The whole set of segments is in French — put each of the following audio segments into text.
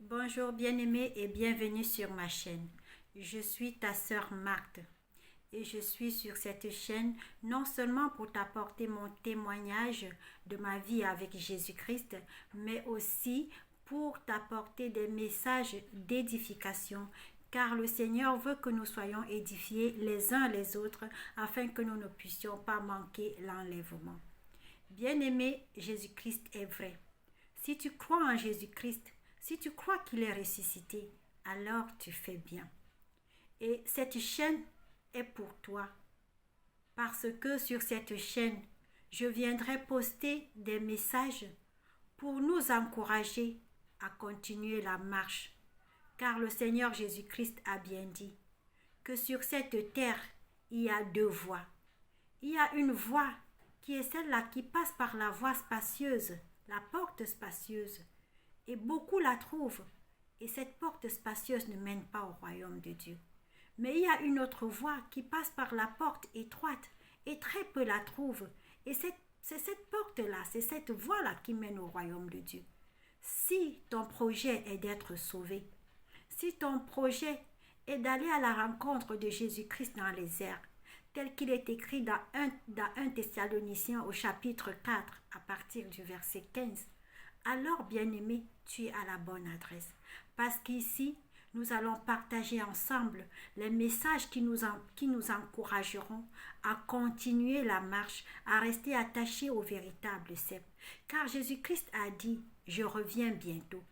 Bonjour bien-aimé et bienvenue sur ma chaîne. Je suis ta sœur Marthe et je suis sur cette chaîne non seulement pour t'apporter mon témoignage de ma vie avec Jésus-Christ, mais aussi pour t'apporter des messages d'édification, car le Seigneur veut que nous soyons édifiés les uns les autres afin que nous ne puissions pas manquer l'enlèvement. Bien-aimé, Jésus-Christ est vrai. Si tu crois en Jésus-Christ, si tu crois qu'il est ressuscité, alors tu fais bien. Et cette chaîne est pour toi. Parce que sur cette chaîne, je viendrai poster des messages pour nous encourager à continuer la marche. Car le Seigneur Jésus-Christ a bien dit que sur cette terre, il y a deux voies. Il y a une voie qui est celle-là qui passe par la voie spacieuse, la porte spacieuse. Et beaucoup la trouvent. Et cette porte spacieuse ne mène pas au royaume de Dieu. Mais il y a une autre voie qui passe par la porte étroite. Et très peu la trouvent. Et c'est cette porte-là, c'est cette voie-là qui mène au royaume de Dieu. Si ton projet est d'être sauvé, si ton projet est d'aller à la rencontre de Jésus-Christ dans les airs, tel qu'il est écrit dans 1 Thessaloniciens au chapitre 4, à partir du verset 15, alors, bien-aimé, tu es à la bonne adresse. Parce qu'ici, nous allons partager ensemble les messages qui nous encourageront à continuer la marche, à rester attachés au véritable cep. Car Jésus-Christ a dit, je reviens bientôt.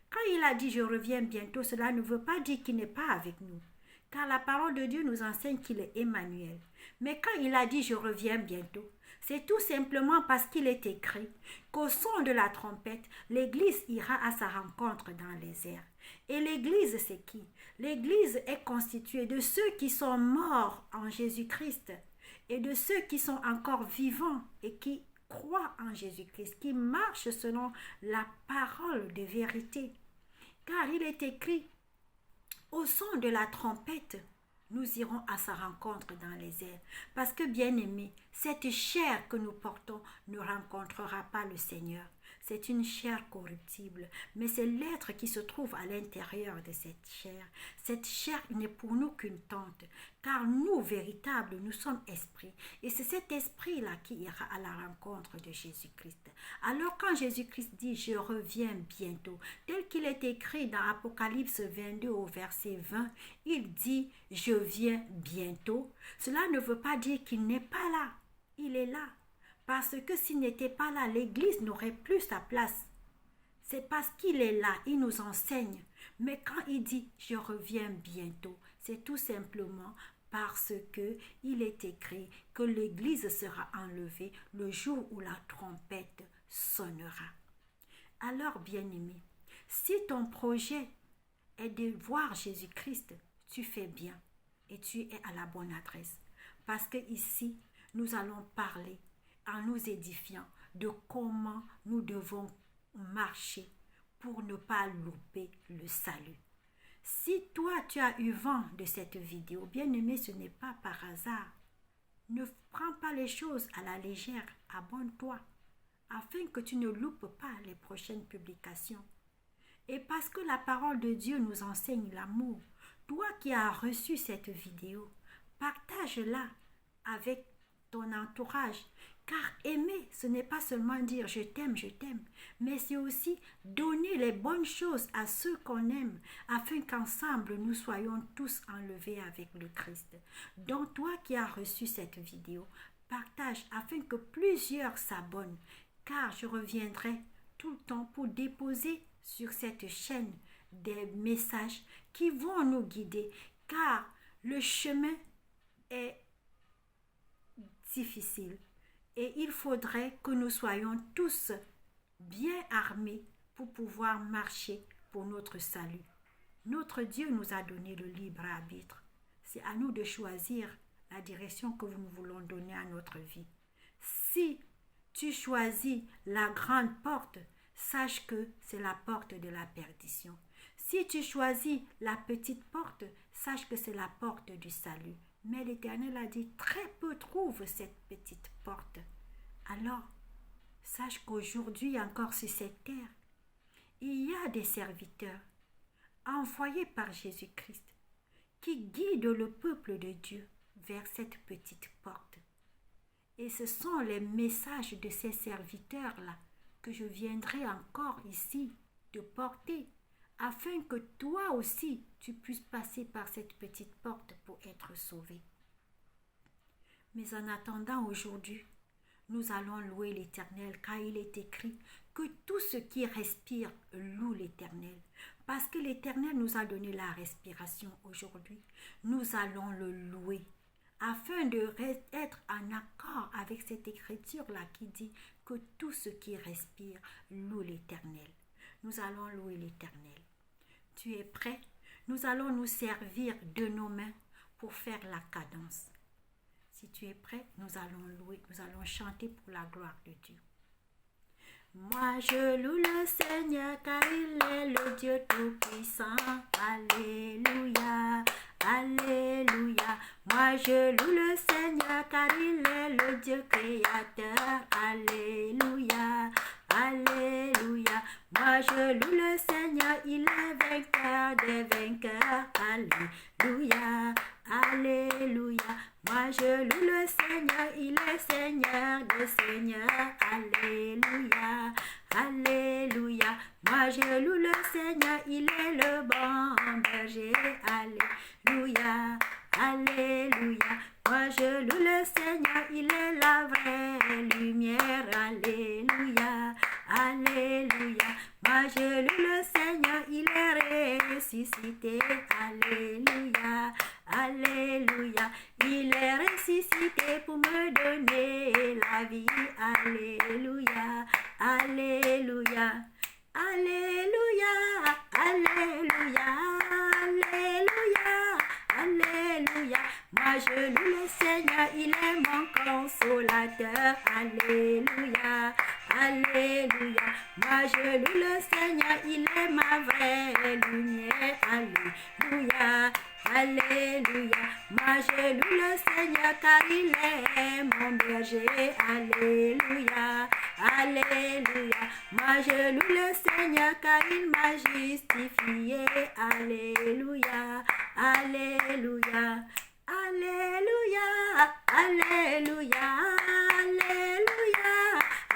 Quand il a dit, je reviens bientôt, cela ne veut pas dire qu'il n'est pas avec nous. Car la parole de Dieu nous enseigne qu'il est Emmanuel. Mais quand il a dit, je reviens bientôt, c'est tout simplement parce qu'il est écrit qu'au son de la trompette, l'Église ira à sa rencontre dans les airs. Et l'Église, c'est qui? L'Église est constituée de ceux qui sont morts en Jésus-Christ et de ceux qui sont encore vivants et qui croient en Jésus-Christ, qui marchent selon la parole de vérité. Car il est écrit, au son de la trompette, nous irons à sa rencontre dans les airs. Parce que, bien-aimés, cette chair que nous portons ne rencontrera pas le Seigneur. C'est une chair corruptible, mais c'est l'être qui se trouve à l'intérieur de cette chair. Cette chair n'est pour nous qu'une tente, car nous, véritables, nous sommes esprits. Et c'est cet esprit-là qui ira à la rencontre de Jésus-Christ. Alors quand Jésus-Christ dit « Je reviens bientôt », tel qu'il est écrit dans Apocalypse 22 au verset 20, il dit « Je viens bientôt ». Cela ne veut pas dire qu'il n'est pas là. Il est là. Parce que s'il n'était pas là, l'Église n'aurait plus sa place. C'est parce qu'il est là, il nous enseigne. Mais quand il dit « je reviens bientôt », c'est tout simplement parce que il est écrit que l'Église sera enlevée le jour où la trompette sonnera. Alors, bien-aimé, si ton projet est de voir Jésus-Christ, tu fais bien et tu es à la bonne adresse. Parce que ici, nous allons parler en nous édifiant de comment nous devons marcher pour ne pas louper le salut. Si toi tu as eu vent de cette vidéo, bien aimé, ce n'est pas par hasard. Ne prends pas les choses à la légère, abonne-toi, afin que tu ne loupes pas les prochaines publications. Et parce que la parole de Dieu nous enseigne l'amour, toi qui as reçu cette vidéo, partage-la avec ton entourage. Car aimer, ce n'est pas seulement dire je t'aime, mais c'est aussi donner les bonnes choses à ceux qu'on aime, afin qu'ensemble nous soyons tous enlevés avec le Christ. Donc toi qui as reçu cette vidéo, partage afin que plusieurs s'abonnent, car je reviendrai tout le temps pour déposer sur cette chaîne des messages qui vont nous guider, car le chemin est difficile. Et il faudrait que nous soyons tous bien armés pour pouvoir marcher pour notre salut. Notre Dieu nous a donné le libre arbitre. C'est à nous de choisir la direction que nous voulons donner à notre vie. Si tu choisis la grande porte, sache que c'est la porte de la perdition. Si tu choisis la petite porte, sache que c'est la porte du salut. Mais l'Éternel a dit, très peu trouvent cette petite porte. Alors, sache qu'aujourd'hui encore sur cette terre, il y a des serviteurs envoyé par Jésus-Christ, qui guide le peuple de Dieu vers cette petite porte. Et ce sont les messages de ces serviteurs-là que je viendrai encore ici te porter, afin que toi aussi tu puisses passer par cette petite porte pour être sauvé. Mais en attendant aujourd'hui, nous allons louer l'Éternel, car il est écrit que tout ce qui respire loue l'Éternel. Parce que l'Éternel nous a donné la respiration aujourd'hui, nous allons le louer, afin d'être en accord avec cette écriture-là qui dit que tout ce qui respire loue l'Éternel. Nous allons louer l'Éternel. Tu es prêt? Nous allons nous servir de nos mains pour faire la cadence. Si tu es prêt, nous allons louer, nous allons chanter pour la gloire de Dieu. Moi je loue le Seigneur car il est le Dieu tout-puissant. Alléluia, alléluia. Moi je loue le Seigneur car il est le Dieu créateur. Alléluia, alléluia. Moi je loue le Seigneur, il est vainqueur des vainqueurs. Alléluia, alléluia. Moi je loue le Seigneur, il est Seigneur des seigneurs. Alléluia, alléluia. Moi je loue le Seigneur, il est le bon berger. Alléluia, alléluia. Moi je loue le Seigneur, il est la vraie lumière. Alléluia, alléluia. Moi je loue le Seigneur, il est ressuscité. Alléluia, alléluia. Il est ressuscité pour me donner la vie. Alléluia, alléluia, alléluia, alléluia, alléluia, alléluia. Moi je loue le Seigneur, il est mon consolateur. Alléluia, alléluia. Moi je loue le Seigneur, il est ma vraie lumière. Alléluia, alléluia. Moi je loue le Seigneur car il est mon berger. Alléluia, alléluia. Moi je loue le Seigneur car il m'a justifié. Alléluia, alléluia, alléluia, alléluia, alléluia,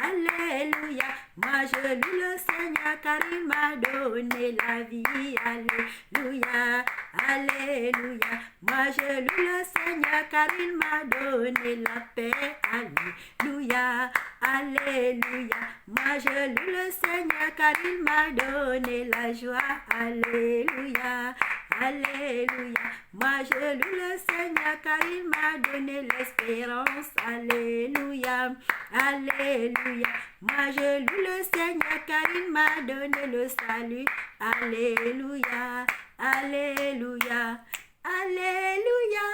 alléluia. Moi je loue le Seigneur car il m'a donné la vie. Alléluia, alléluia. Moi je loue le Seigneur car il m'a donné la paix. Alléluia, alléluia. Moi je loue le Seigneur car il m'a donné la joie. Alléluia, alléluia. Moi je loue le Seigneur car il m'a donné l'espérance. Alléluia, alléluia. Moi je loue le Seigneur car il m'a donné le salut. Alléluia, alléluia, alléluia,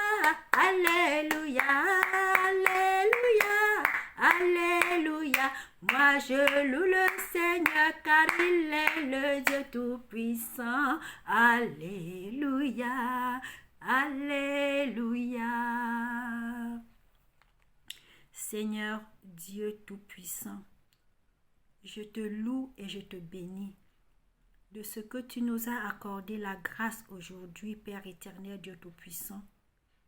alléluia, alléluia, alléluia. Moi je loue le Seigneur car il est le Dieu tout-puissant. Alléluia, alléluia. Seigneur Dieu tout-puissant, je te loue et je te bénis de ce que tu nous as accordé la grâce aujourd'hui, Père éternel, Dieu tout-puissant,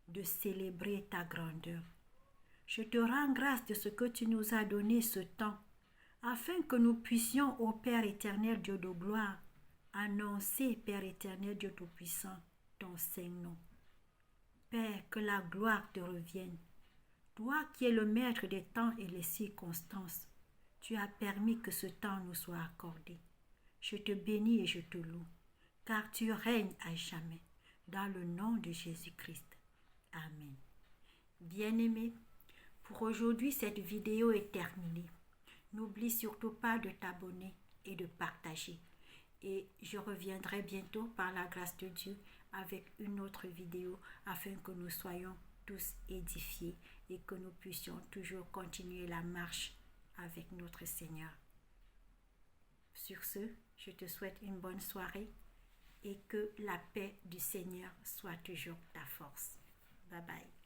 de célébrer ta grandeur. Je te rends grâce de ce que tu nous as donné ce temps, afin que nous puissions, ô Père éternel, Dieu de gloire, annoncer, Père éternel, Dieu tout-puissant, ton Saint-Nom. Père, que la gloire te revienne. Toi qui es le maître des temps et les circonstances, tu as permis que ce temps nous soit accordé. Je te bénis et je te loue, car tu règnes à jamais, dans le nom de Jésus-Christ. Amen. Bien-aimés, pour aujourd'hui, cette vidéo est terminée. N'oublie surtout pas de t'abonner et de partager. Et je reviendrai bientôt par la grâce de Dieu avec une autre vidéo afin que nous soyons tous édifiés et que nous puissions toujours continuer la marche avec notre Seigneur. Sur ce, je te souhaite une bonne soirée et que la paix du Seigneur soit toujours ta force. Bye bye.